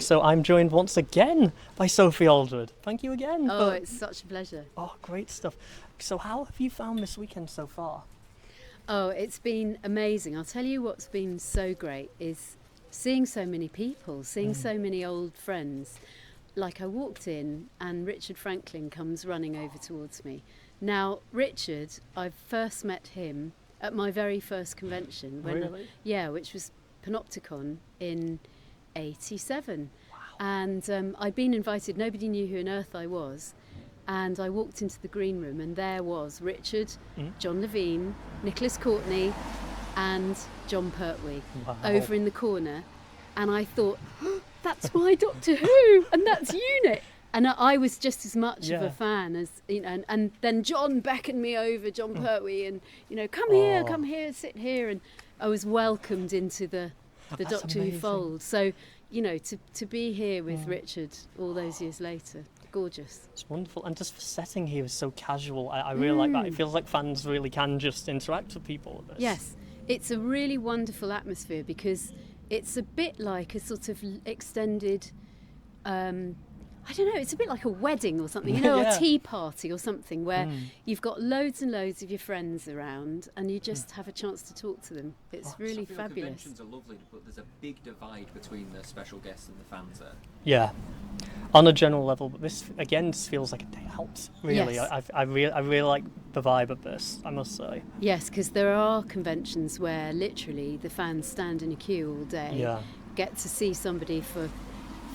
So I'm joined once again by Sophie Aldred. Thank you again. Oh, it's such a pleasure. Oh, great stuff. So how have you found this weekend so far? Oh, it's been amazing. I'll tell you what's been so great is seeing so many people, seeing so many old friends. Like I walked in and Richard Franklin comes running over towards me. Now, Richard, I first met him at my very first convention. Really? Yeah, which was Panopticon in 87. Wow. And I'd been invited, nobody knew who on earth I was. And I walked into the green room and there was Richard, John Levine, Nicholas Courtney and John Pertwee over in the corner. And I thought, oh, that's my Doctor Who and that's UNIT. And I was just as much of a fan as, you know, and then John beckoned me over, John Pertwee, and, you know, come here, sit here. And I was welcomed into the Doctor Who fold. So, you know, to be here with Richard all those years later, gorgeous. It's wonderful. And just the setting here is so casual. I really like that. It feels like fans really can just interact with people with this. Yes, it's a really wonderful atmosphere because it's a bit like a sort of extended, I don't know, it's a bit like a wedding or something, you know, a tea party or something where you've got loads and loads of your friends around and you just have a chance to talk to them. It's really fabulous. Conventions are lovely, but there's a big divide between the special guests and the fans there. Yeah, on a general level, but this again just feels like a day out. Really, Yes. I really like the vibe of this, I must say. Yes, because there are conventions where literally the fans stand in a queue all day, get to see somebody for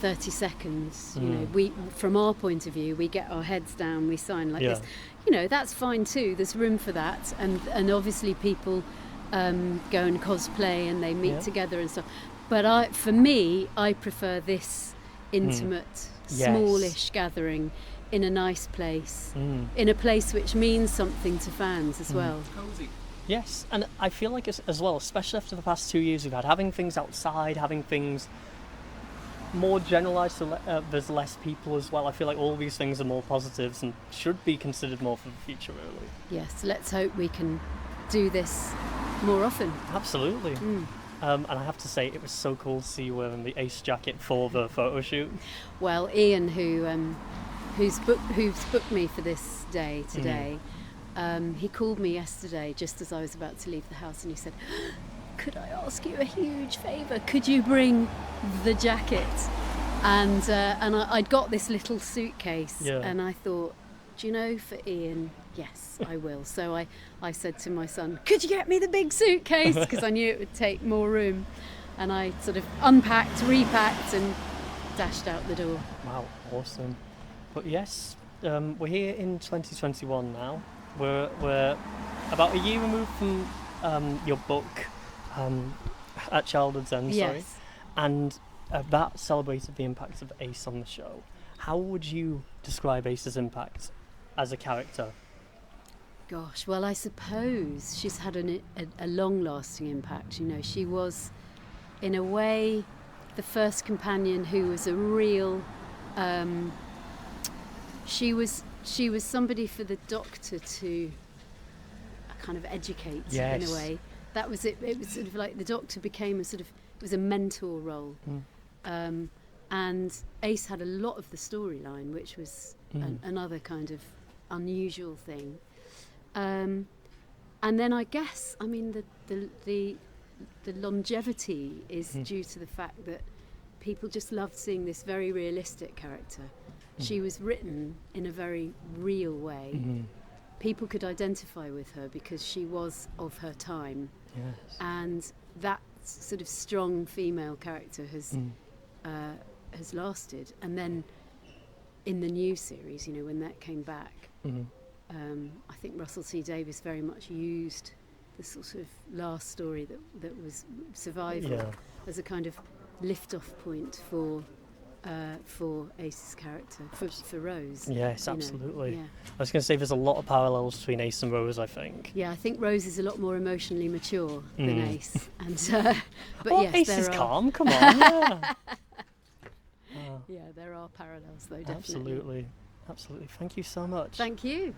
30 seconds. You know, we, from our point of view, we get our heads down, we sign like this. You know, that's fine too. There's room for that, and obviously people go and cosplay and they meet together and stuff. But for me, I prefer this intimate, smallish gathering in a nice place, in a place which means something to fans as well. Cozy. Yes, and I feel like as well, especially after the past 2 years we've had, having things outside, having things more generalised, so there's less people as well. I feel like all these things are more positives and should be considered more for the future, really. Yes, let's hope we can do this more often. Absolutely. And I have to say, it was so cool to see you wearing the Ace jacket for the photo shoot. Well, Ian, who's booked me for this day today, he called me yesterday just as I was about to leave the house, and he said, could I ask you a huge favour? Could you bring the jacket? And I'd got this little suitcase, and I thought, do you know, for Ian, yes, I will. So I said to my son, could you get me the big suitcase? Because I knew it would take more room. And I sort of unpacked, repacked, and dashed out the door. Wow, awesome. But yes, we're here in 2021 now. We're about a year removed from your book, At Childhood's End, sorry. Yes. And that celebrated the impact of Ace on the show. How would you describe Ace's impact as a character? Gosh, well, I suppose she's had a long-lasting impact. You know, she was, in a way, the first companion who was a real. She was somebody for the Doctor to kind of educate in a way. That was it. It was sort of like the Doctor became it was a mentor role. And Ace had a lot of the storyline, which was another kind of unusual thing. And then I guess, I mean, the longevity is due to the fact that people just loved seeing this very realistic character. She was written in a very real way. People could identify with her because she was of her time. Yes. And that sort of strong female character has lasted. And then in the new series, you know, when that came back, I think Russell T Davies very much used the sort of last story that was Survival as a kind of lift-off point for Ace's character, for Rose. Yes, absolutely. I was going to say there's a lot of parallels between Ace and Rose, I think. Yeah, I think Rose is a lot more emotionally mature than Ace. And but well, yes, Ace there is are calm, come on. yeah, there are parallels though, definitely. Absolutely. Thank you so much. Thank you.